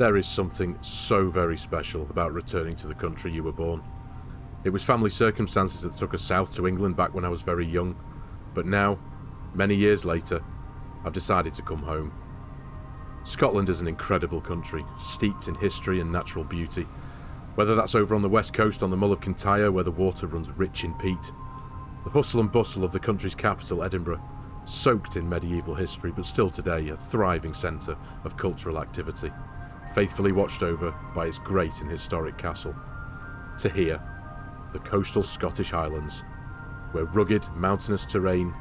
There is something so very special about returning to the country you were born. It was family circumstances that took us south to England back when I was very young, but now, many years later, I've decided to come home. Scotland is an incredible country, steeped in history and natural beauty. Whether that's over on the west coast on the Mull of Kintyre, where the water runs rich in peat, the hustle and bustle of the country's capital, Edinburgh, soaked in medieval history but still today a thriving centre of cultural activity, faithfully watched over by its great and historic castle. To here, the coastal Scottish Highlands, where rugged, mountainous terrain,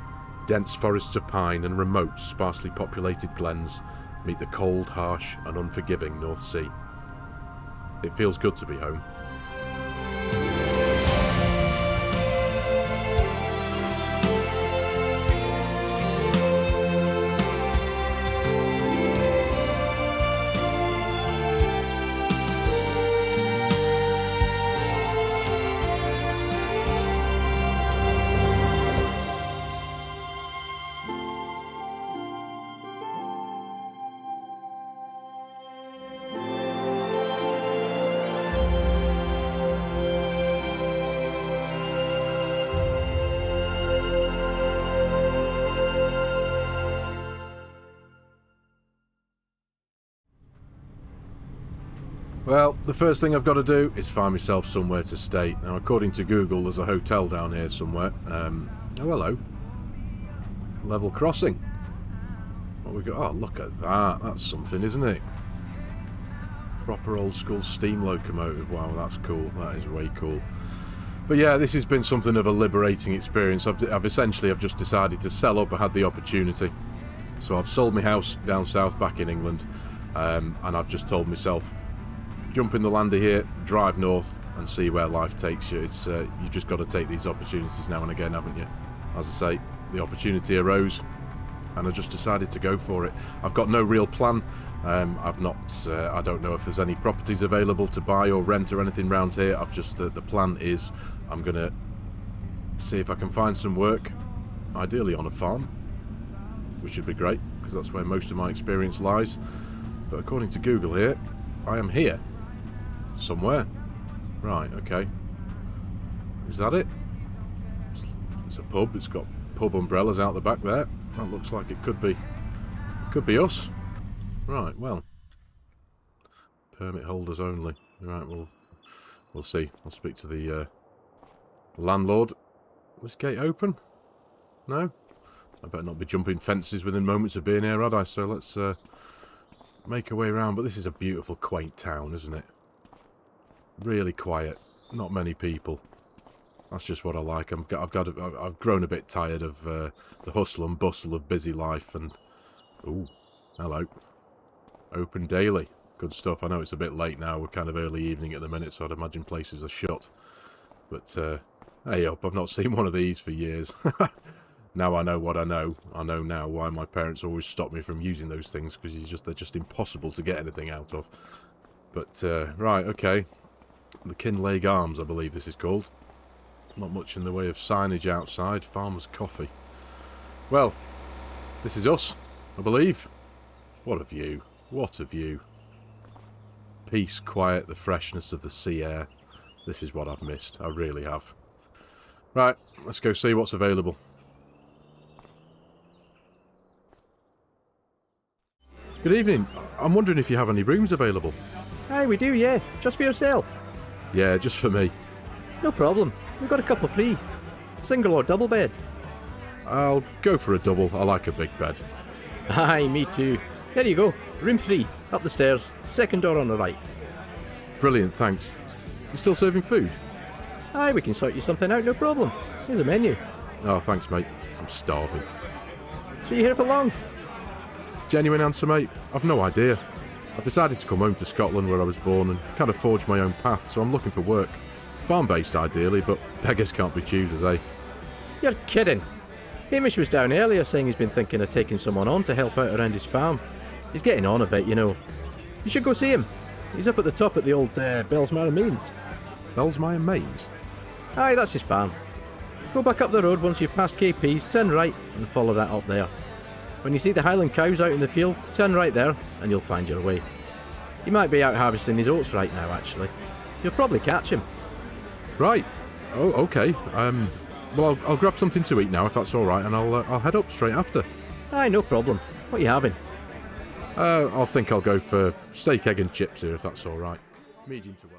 dense forests of pine and remote, sparsely populated glens meet the cold, harsh and unforgiving North Sea. It feels good to be home. Well, the first thing I've got to do is find myself somewhere to stay. Now, according to Google, there's a hotel down here somewhere. Oh, hello. Level crossing. What we got? Oh, look at that. That's something, isn't it? Proper old school steam locomotive. Wow, that's cool. That is way cool. But yeah, this has been something of a liberating experience. I've essentially just decided to sell up. I had the opportunity. So I've sold my house down south back in England. And I've just told myself, jump in the lander here, drive north, and see where life takes you. It's you've just got to take these opportunities now and again, haven't you? As I say, the opportunity arose, and I just decided to go for it. I've got no real plan. I've not. I don't know if there's any properties available to buy or rent or anything around here. I've just the plan is I'm gonna see if I can find some work, ideally on a farm, which would be great because that's where most of my experience lies. But according to Google here, I am here. Somewhere. Right, okay. Is that it? It's a pub. It's got pub umbrellas out the back there. That looks like it could be us. Right, well. Permit holders only. Right, we'll see. I'll speak to the landlord. Was gate open? No? I better not be jumping fences within moments of being here, had I? So let's make our way around. But this is a beautiful, quaint town, isn't it? Really quiet, not many people. That's just what I like. I've grown a bit tired of the hustle and bustle of busy life. And ooh, hello. Open daily, good stuff. I know it's a bit late now. We're kind of early evening at the minute, so I'd imagine places are shut. But hey up, I've not seen one of these for years. Now I know what I know. I know now why my parents always stopped me from using those things, because they're just impossible to get anything out of. But right, okay. The Kinlaig Arms, I believe this is called. Not much in the way of signage outside. Farmer's Coffee. Well, this is us, I believe. What a view. What a view. Peace, quiet, the freshness of the sea air. This is what I've missed. I really have. Right, let's go see what's available. Good evening. I'm wondering if you have any rooms available. Aye, we do, yeah. Just for yourself? Yeah, just for me. No problem. We've got a couple free. Single or double bed? I'll go for a double. I like a big bed. Aye, me too. There you go. Room 3. Up the stairs. Second door on the right. Brilliant, thanks. You still serving food? Aye, we can sort you something out, no problem. Here's the menu. Oh, thanks, mate. I'm starving. So you here for long? Genuine answer, mate. I've no idea. I've decided to come home to Scotland where I was born and kind of forge my own path, so I'm looking for work. Farm-based, ideally, but beggars can't be choosers, eh? You're kidding. Hamish was down earlier saying he's been thinking of taking someone on to help out around his farm. He's getting on a bit, you know. You should go see him. He's up at the top at the old Bellsmire Mains. Bellsmire Mains? Aye, that's his farm. Go back up the road once you've passed KP's, turn right and follow that up there. When you see the Highland cows out in the field, turn right there and you'll find your way. He might be out harvesting his oats right now, actually. You'll probably catch him. Right. Oh, okay. Well, I'll grab something to eat now, if that's all right, and I'll head up straight after. Aye, no problem. What are you having? I think I'll go for steak, egg and chips here, if that's all right. Medium to well.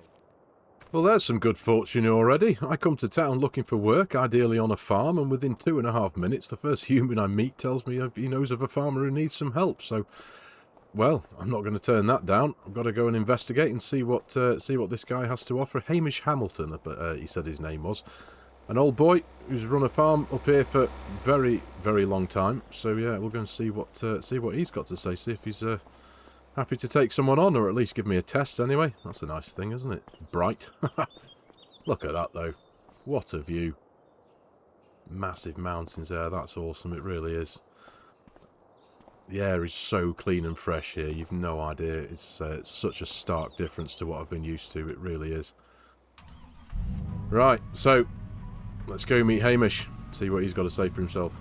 Well, there's some good fortune already. I come to town looking for work, ideally on a farm, and within 2.5 minutes, the first human I meet tells me he knows of a farmer who needs some help. So, well, I'm not going to turn that down. I've got to go and investigate and see what this guy has to offer. Hamish Hamilton, he said his name was. An old boy who's run a farm up here for very, very long time. So yeah, we'll go and see what he's got to say. See if he's happy to take someone on, or at least give me a test anyway. That's a nice thing, isn't it? Bright. Look at that though. What a view. Massive mountains there. That's awesome. It really is. The air is so clean and fresh here. You've no idea. It's such a stark difference to what I've been used to. It really is. Right, so let's go meet Hamish. See what he's got to say for himself.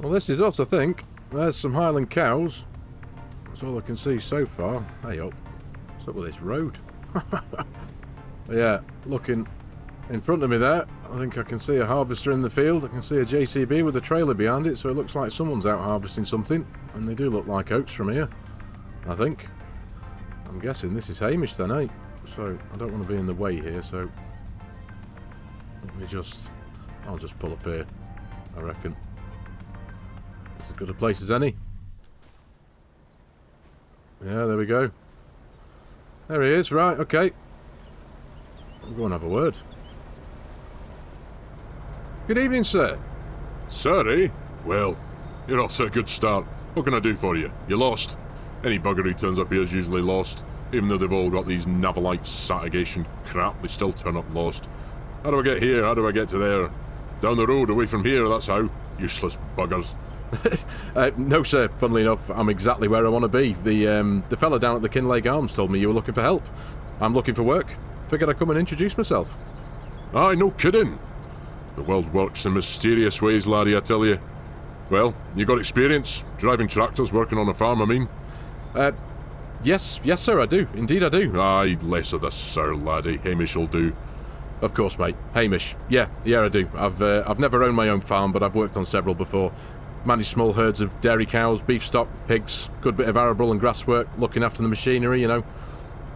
Well, this is us, I think. There's some Highland cows. That's all I can see so far. Hey up. What's up with this road? Yeah, looking in front of me there, I think I can see a harvester in the field. I can see a JCB with a trailer behind it, so it looks like someone's out harvesting something. And they do look like oats from here, I think. I'm guessing this is Hamish then, eh? So, I don't want to be in the way here, so... I'll just pull up here, I reckon. As good a place as any. Yeah, there we go. There he is, right, okay. I'll go and have a word. Good evening, sir. Sir, eh? Well, you're off to a good start. What can I do for you? You lost? Any bugger who turns up here is usually lost. Even though they've all got these Navalite satigation crap, they still turn up lost. How do I get here? How do I get to there? Down the road, away from here, that's how. Useless buggers. No, sir. Funnily enough, I'm exactly where I want to be. The fella down at the Kinlaig Arms told me you were looking for help. I'm looking for work. Figured I'd come and introduce myself. Aye, no kidding. The world works in mysterious ways, laddie, I tell you. Well, you got experience? Driving tractors, working on a farm, I mean? Yes, sir, I do. Indeed, I do. Aye, less of the sir, laddie. Hamish'll do. Of course, mate. Hamish. Yeah, I do. I've never owned my own farm, but I've worked on several before. Managed small herds of dairy cows, beef stock, pigs, good bit of arable and grass work, looking after the machinery, you know.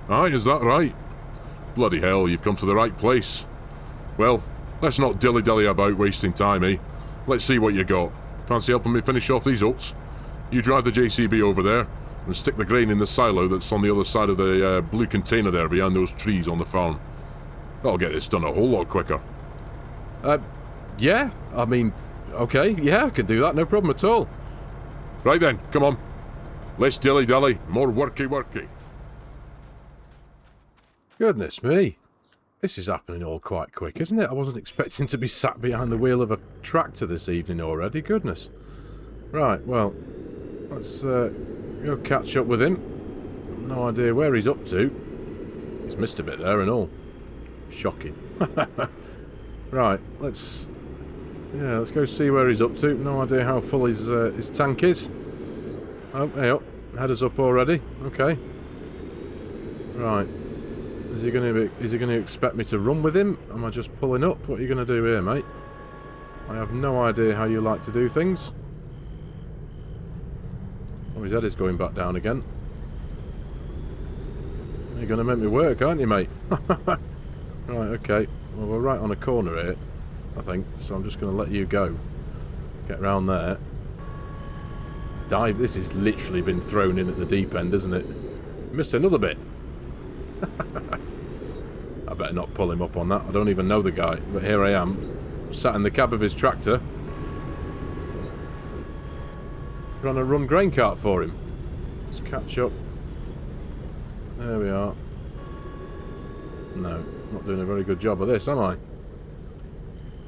Aye, is that right? Bloody hell, you've come to the right place. Well, let's not dilly-dally about wasting time, eh? Let's see what you got. Fancy helping me finish off these oats? You drive the JCB over there, and stick the grain in the silo that's on the other side of the blue container there behind those trees on the farm. That'll get this done a whole lot quicker. Yeah, I mean... Okay, yeah, I can do that, no problem at all. Right then, come on. Less dilly-dally, more worky-worky. Goodness me. This is happening all quite quick, isn't it? I wasn't expecting to be sat behind the wheel of a tractor this evening already, goodness. Right, well, let's go catch up with him. No idea where he's up to. He's missed a bit there and all. Shocking. Right, let's go see where he's up to. No idea how full his tank is. Oh, hey up. Header's up already. Okay. Right. Is he going to expect me to run with him? Am I just pulling up? What are you going to do here, mate? I have no idea how you like to do things. Oh, his head is going back down again. You're going to make me work, aren't you, mate? Right, okay. Well, we're right on a corner here, I think, so I'm just going to let you go. Get round there. dive. This has literally been thrown in at the deep end, isn't it? Missed another bit. I better not pull him up on that. I don't even know the guy, but here I am, sat in the cab of his tractor, trying to run grain cart for him. Let's catch up. There we are. No, not doing a very good job of this, am I?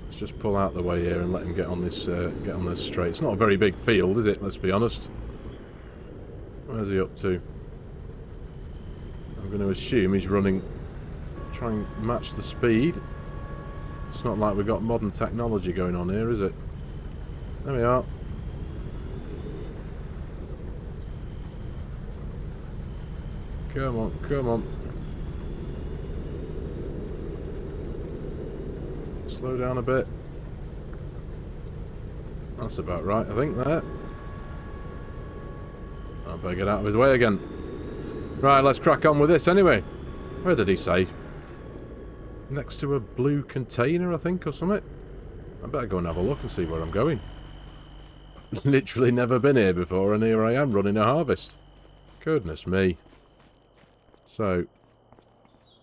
Let's just pull out the way here and let him get on this straight. It's not a very big field, is it? Let's be honest. Where's he up to? I'm going to assume he's running, try and match the speed. It's not like we've got modern technology going on here, is it? There we are. Come on, come on. Slow down a bit. That's about right, I think, there. I better get out of his way again. Right, let's crack on with this anyway. Where did he say? Next to a blue container, I think, or something? I better go and have a look and see where I'm going. Literally never been here before, and here I am running a harvest. Goodness me. So,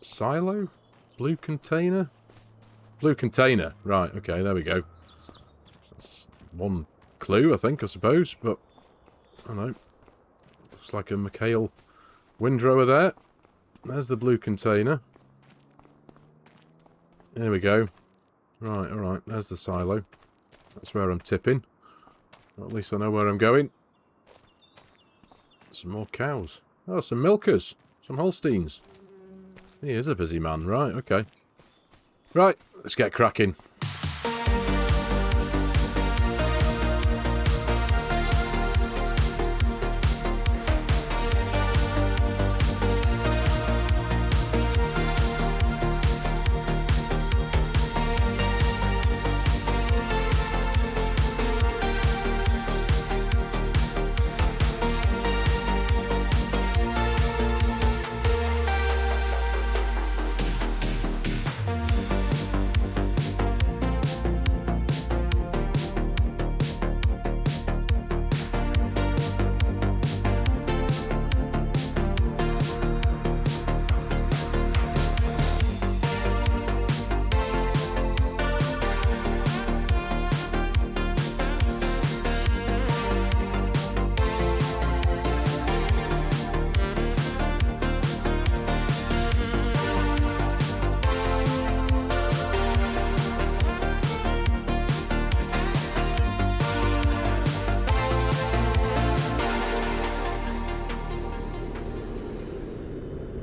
silo? Blue container? Blue container. Right, okay, there we go. That's one clue, I think, I suppose, but I don't know. Looks like a McHale windrower there. There's the blue container. There we go. Right, alright, there's the silo. That's where I'm tipping. Well, at least I know where I'm going. Some more cows. Oh, some milkers. Some Holsteins. He is a busy man. Right, okay. Right, let's get cracking.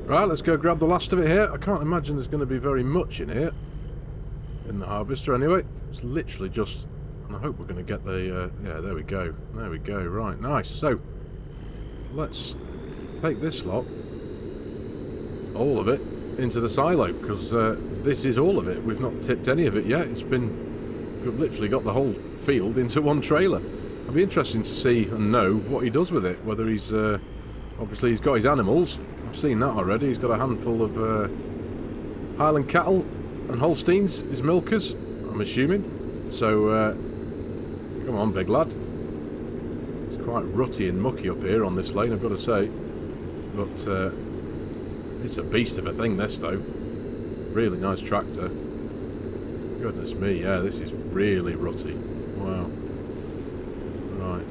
Right, let's go grab the last of it here. I can't imagine there's going to be very much in here. In the harvester, anyway. It's literally just... And I hope we're going to get the... yeah, there we go. There we go. Right, nice. So, let's take this lot, all of it, into the silo, because this is all of it. We've not tipped any of it yet. It's been... We've literally got the whole field into one trailer. It'll be interesting to see and know what he does with it. Whether he's... obviously, he's got his animals. I've seen that already. He's got a handful of Highland cattle and Holsteins, his milkers, I'm assuming. So, come on, big lad. It's quite rutty and mucky up here on this lane, I've got to say. But it's a beast of a thing, this, though. Really nice tractor. Goodness me, yeah, this is really rutty. Wow. Right.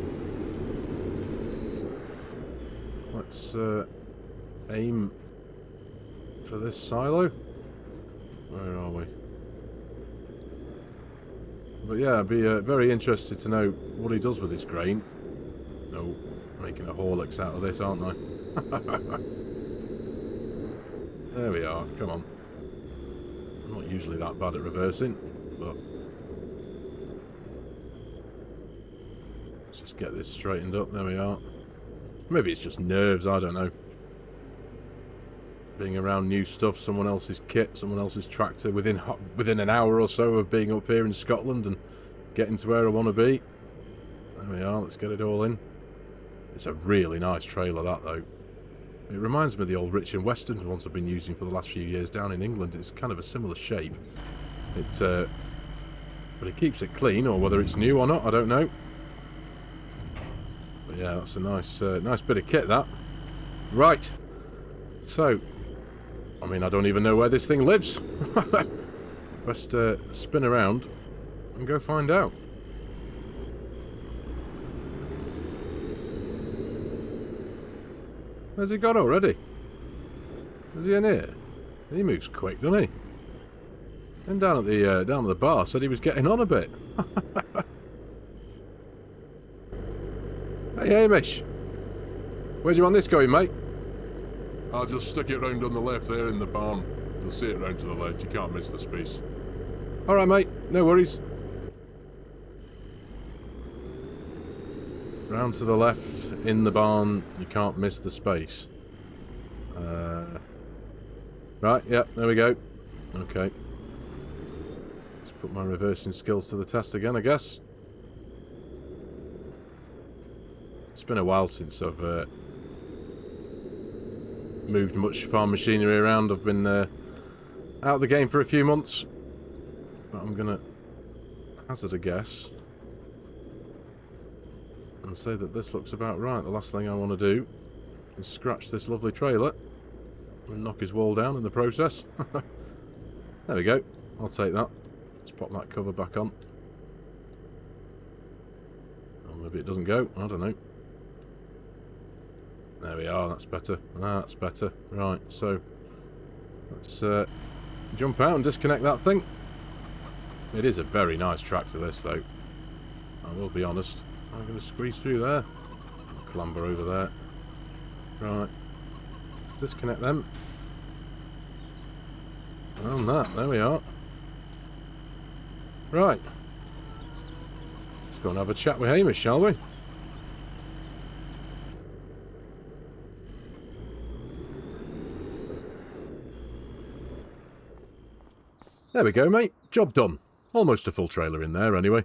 Let's aim for this silo. Where are we? But yeah, I'd be very interested to know what he does with his grain. Oh, making a Horlicks out of this, aren't I? There we are, come on. I'm not usually that bad at reversing, but... Let's just get this straightened up, there we are. Maybe it's just nerves, I don't know. Being around new stuff, someone else's kit, someone else's tractor, within an hour or so of being up here in Scotland and getting to where I want to be. There we are, let's get it all in. It's a really nice trailer, that, though. It reminds me of the old Rich and Western ones I've been using for the last few years down in England. It's kind of a similar shape. But it keeps it clean, or whether it's new or not, I don't know. But yeah, that's a nice nice bit of kit, that. Right. So, I mean, I don't even know where this thing lives. Best spin around and go find out. Where's he gone already? Is he in here? He moves quick, doesn't he? And down at the bar said he was getting on a bit. Hey, Hamish. Where do you want this going, mate? I'll just stick it round on the left there in the barn. You'll see it round to the left. You can't miss the space. All right, mate. No worries. Round to the left in the barn. You can't miss the space. Right. Yep. There we go. Okay. Let's put my reversing skills to the test again, I guess. It's been a while since I've moved much farm machinery around. I've been out of the game for a few months. But I'm going to hazard a guess and say that this looks about right. The last thing I want to do is scratch this lovely trailer and knock his wall down in the process. There we go. I'll take that. Let's pop that cover back on. Or maybe it doesn't go. I don't know. There we are. That's better. That's better. Right, so let's jump out and disconnect that thing. It is a very nice tractor, this, though. I will be honest. I'm going to squeeze through there. I'll clamber over there. Right. Disconnect them. And that. There we are. Right. Let's go and have a chat with Hamish, shall we? There we go, mate. Job done. Almost a full trailer in there, anyway.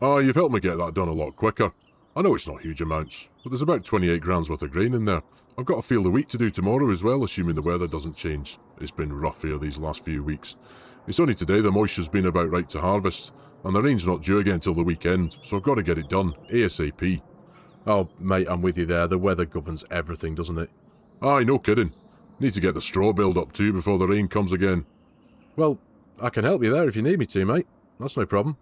Ah, you've helped me get that done a lot quicker. I know it's not huge amounts, but there's about 28 grams worth of grain in there. I've got a field of wheat to do tomorrow as well, assuming the weather doesn't change. It's been rough here these last few weeks. It's only today the moisture's been about right to harvest, and the rain's not due again till the weekend, so I've got to get it done, ASAP. Oh, mate, I'm with you there. The weather governs everything, doesn't it? Aye, no kidding. Need to get the straw build up too before the rain comes again. Well, I can help you there if you need me to, mate. That's no problem.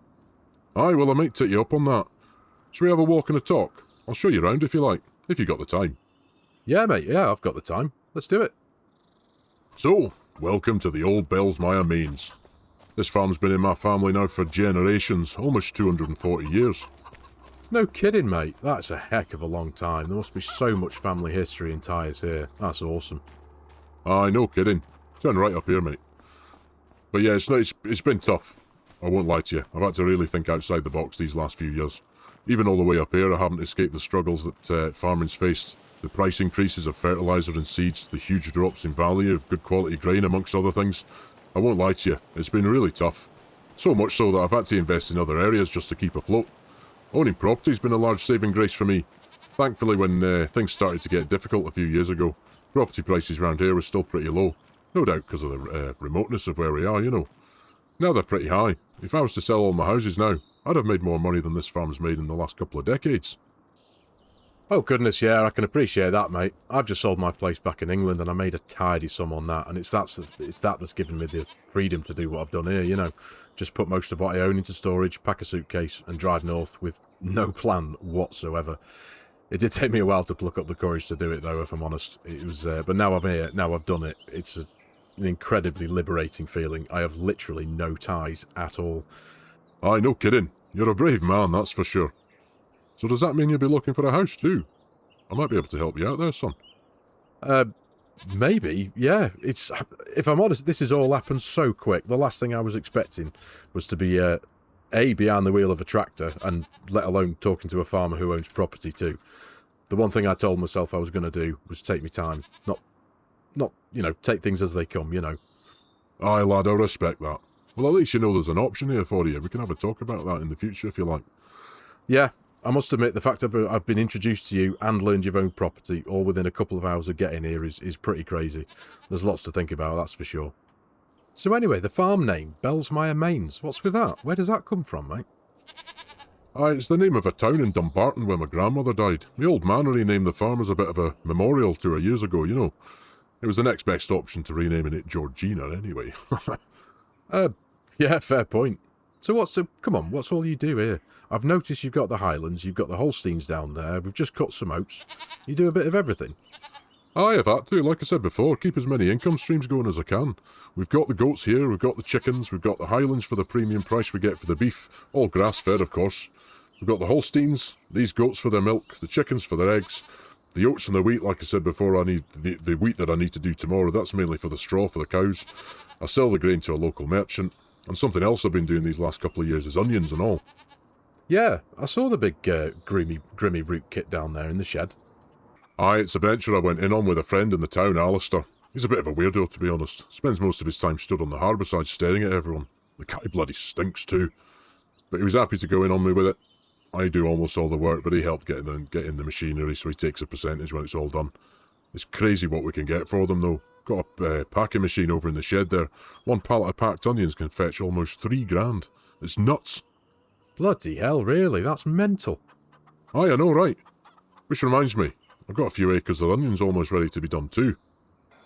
Aye, well I might take you up on that. Shall we have a walk and a talk? I'll show you around if you like, if you got the time. Yeah, mate, yeah, I've got the time. Let's do it. So, welcome to the old Bellsmire mains. This farm's been in my family now for generations, almost 240 years. No kidding, mate. That's a heck of a long time. There must be so much family history and ties here. That's awesome. Aye, no kidding. Turn right up here, mate. But yeah, it's been tough. I won't lie to you. I've had to really think outside the box these last few years. Even all the way up here, I haven't escaped the struggles that farming's faced. The price increases of fertiliser and seeds, the huge drops in value of good quality grain, amongst other things. I won't lie to you, it's been really tough. So much so that I've had to invest in other areas just to keep afloat. Owning property's been a large saving grace for me. Thankfully, when things started to get difficult a few years ago, property prices around here were still pretty low. No doubt because of the remoteness of where we are, you know. Now they're pretty high. If I was to sell all my houses now, I'd have made more money than this farm's made in the last couple of decades. Oh, goodness, yeah, I can appreciate that, mate. I've just sold my place back in England and I made a tidy sum on that, and it's that that's given me the freedom to do what I've done here, you know. Just put most of what I own into storage, pack a suitcase, and drive north with no plan whatsoever. It did take me a while to pluck up the courage to do it, though, if I'm honest. It was, but now I'm here, now I've done it. It's an incredibly liberating feeling. I have literally no ties at all. Aye, no kidding. You're a brave man, that's for sure. So does that mean you'll be looking for a house too? I might be able to help you out there, son. Maybe, yeah. It's, if I'm honest, this has all happened so quick. The last thing I was expecting was to be, behind the wheel of a tractor, and let alone talking to a farmer who owns property too. The one thing I told myself I was going to do was take my time. Not, you know, take things as they come, you know. Aye, lad, I respect that. Well, at least you know there's an option here for you. We can have a talk about that in the future if you like. Yeah, I must admit, the fact I've been introduced to you and learned you've owned property all within a couple of hours of getting here is pretty crazy. There's lots to think about, that's for sure. So anyway, the farm name, Bellsmire Mains. What's with that? Where does that come from, mate? Aye, it's the name of a town in Dumbarton where my grandmother died. The old man renamed the farm as a bit of a memorial to her years ago, you know. It was the next best option to renaming it Georgina, anyway. Yeah, fair point. So come on, what's all you do here? I've noticed you've got the Highlands, you've got the Holsteins down there, we've just cut some oats. You do a bit of everything. Aye, I've had to, like I said before, keep as many income streams going as I can. We've got the goats here, we've got the chickens, we've got the Highlands for the premium price we get for the beef, all grass-fed, of course. We've got the Holsteins, these goats for their milk, the chickens for their eggs, the oats and the wheat, like I said before, I need the wheat that I need to do tomorrow, that's mainly for the straw for the cows. I sell the grain to a local merchant, and something else I've been doing these last couple of years is onions and all. Yeah, I saw the big grimy root kit down there in the shed. Aye, it's a venture I went in on with a friend in the town, Alistair. He's a bit of a weirdo, to be honest. Spends most of his time stood on the harbour side staring at everyone. The guy bloody stinks too. But he was happy to go in on me with it. I do almost all the work, but he helped get in the machinery, so he takes a percentage when it's all done. It's crazy what we can get for them, though. Got a packing machine over in the shed there. One pallet of packed onions can fetch almost $3,000. It's nuts. Bloody hell, really? That's mental. Aye, I know, right? Which reminds me, I've got a few acres of onions almost ready to be done too.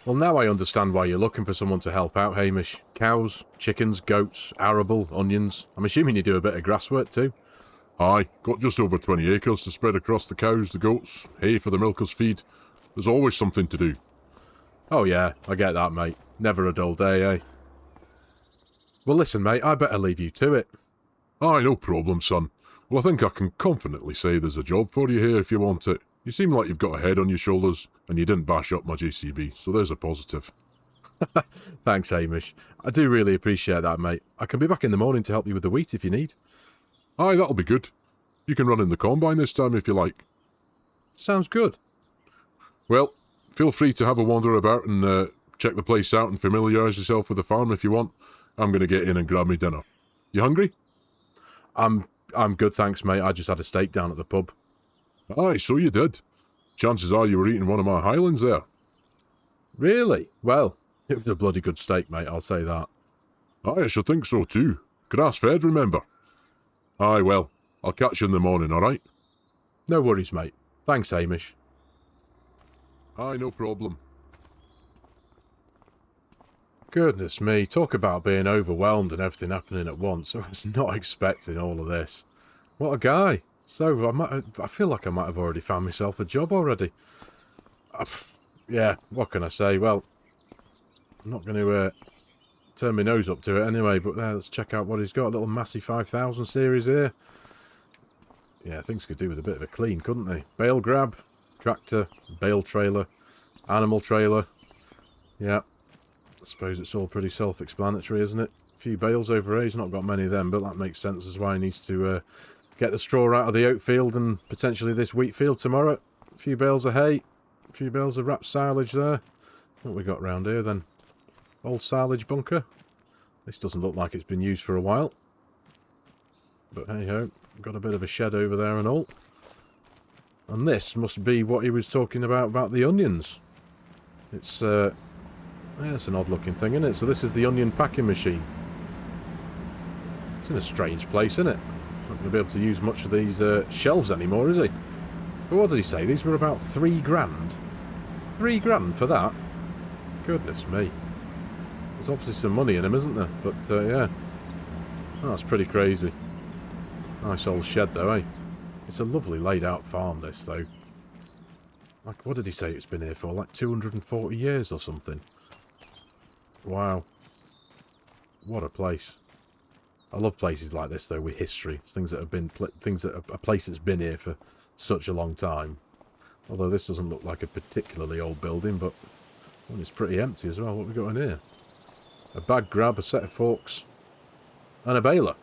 Well, now I understand why you're looking for someone to help out, Hamish. Cows, chickens, goats, arable, onions. I'm assuming you do a bit of grass work too. Aye, got just over 20 acres to spread across the cows, the goats, hay for the milkers' feed. There's always something to do. Oh yeah, I get that, mate. Never a dull day, eh? Well, listen, mate, I better leave you to it. Aye, no problem, son. Well, I think I can confidently say there's a job for you here if you want it. You seem like you've got a head on your shoulders, and you didn't bash up my JCB, so there's a positive. Thanks, Hamish. I do really appreciate that, mate. I can be back in the morning to help you with the wheat if you need. Aye, that'll be good. You can run in the combine this time if you like. Sounds good. Well, feel free to have a wander about and check the place out and familiarise yourself with the farm if you want. I'm going to get in and grab me dinner. You hungry? I'm good, thanks, mate. I just had a steak down at the pub. Aye, so you did. Chances are you were eating one of my Highlands there. Really? Well, it was a bloody good steak, mate, I'll say that. Aye, I should think so too. Grass-fed, remember? Aye, well, I'll catch you in the morning, alright? No worries, mate. Thanks, Hamish. Aye, no problem. Goodness me, talk about being overwhelmed and everything happening at once. I was not expecting all of this. What a guy. So, I feel like I might have already found myself a job already. Yeah, what can I say? Well, I'm not going to turn my nose up to it anyway, but let's check out what he's got. A little Massey 5000 series here. Yeah, things could do with a bit of a clean, couldn't they? Bale grab, tractor, bale trailer, animal trailer. Yeah, I suppose it's all pretty self-explanatory, isn't it? A few bales over here. He's not got many of them, but that makes sense as why he needs to get the straw out of the oat field and potentially this wheat field tomorrow. A few bales of hay, a few bales of wrapped silage there. What we got round here then? Old silage bunker. This doesn't look like it's been used for a while. But hey ho, got a bit of a shed over there and all. And this must be what he was talking about the onions. It's yeah, it's an odd looking thing, isn't it? So this is the onion packing machine. It's in a strange place, isn't it? He's not going to be able to use much of these shelves anymore, is he? But what did he say? These were about $3,000. $3,000 for that? Goodness me. There's obviously some money in them, isn't there? But yeah. Oh, that's pretty crazy. Nice old shed though, eh? It's a lovely laid out farm, this though. Like, what did he say it's been here for? Like 240 years or something? Wow. What a place. I love places like this though, with history. Things that have been, a place that's been here for such a long time. Although this doesn't look like a particularly old building, but well, it's pretty empty as well. What have we got in here? A bag grab, a set of forks, and a baler.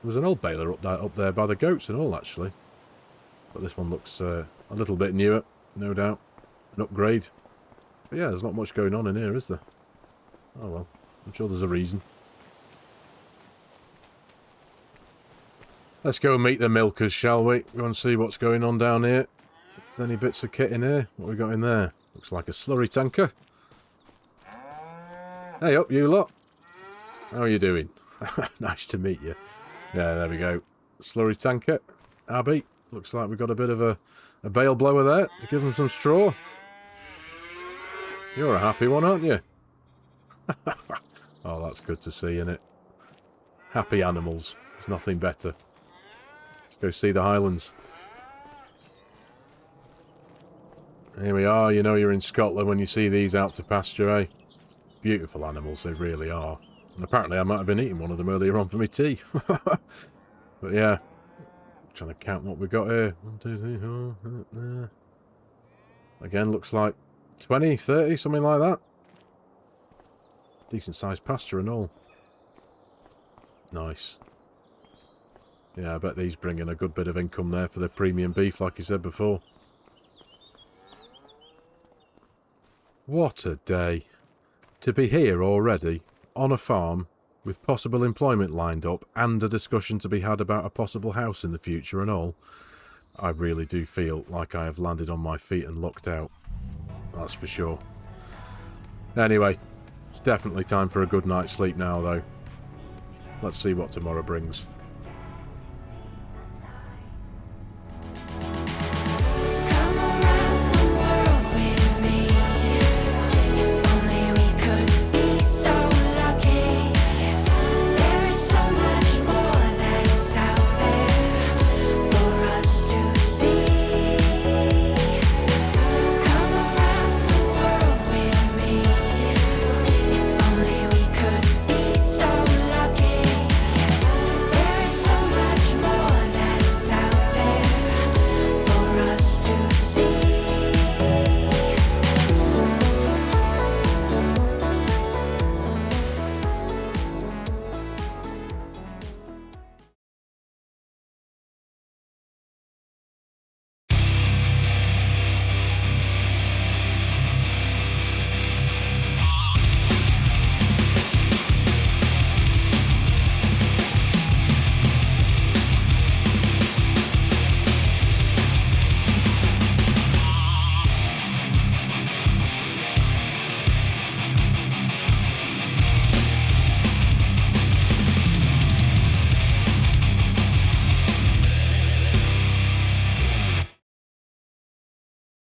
There was an old baler up there by the goats and all, actually. But this one looks a little bit newer, no doubt. An upgrade. But yeah, there's not much going on in here, is there? Oh well, I'm sure there's a reason. Let's go and meet the milkers, shall we? Go and see what's going on down here. If there's any bits of kit in here. What we got in there? Looks like a slurry tanker. Hey up, you lot. How are you doing? Nice to meet you. Yeah, there we go. slurry tanker. Abby, looks like we've got a bit of a bale blower there to give them some straw. You're a happy one, aren't you? Oh, that's good to see, isn't it? Happy animals. There's nothing better. Let's go see the Highlands. Here we are. You know you're in Scotland when you see these out to pasture, eh? Beautiful animals, they really are. And apparently I might have been eating one of them earlier on for my tea. But yeah, trying to count what we got here. 1, 2, 3, 4. Again, looks like 20, 30, something like that. Decent sized pasture and all. Nice. Yeah, I bet these bring in a good bit of income there for the premium beef, like you said before. What a day. To be here already, on a farm, with possible employment lined up, and a discussion to be had about a possible house in the future and all. I really do feel like I have landed on my feet and lucked out. That's for sure. Anyway, it's definitely time for a good night's sleep now, though. Let's see what tomorrow brings.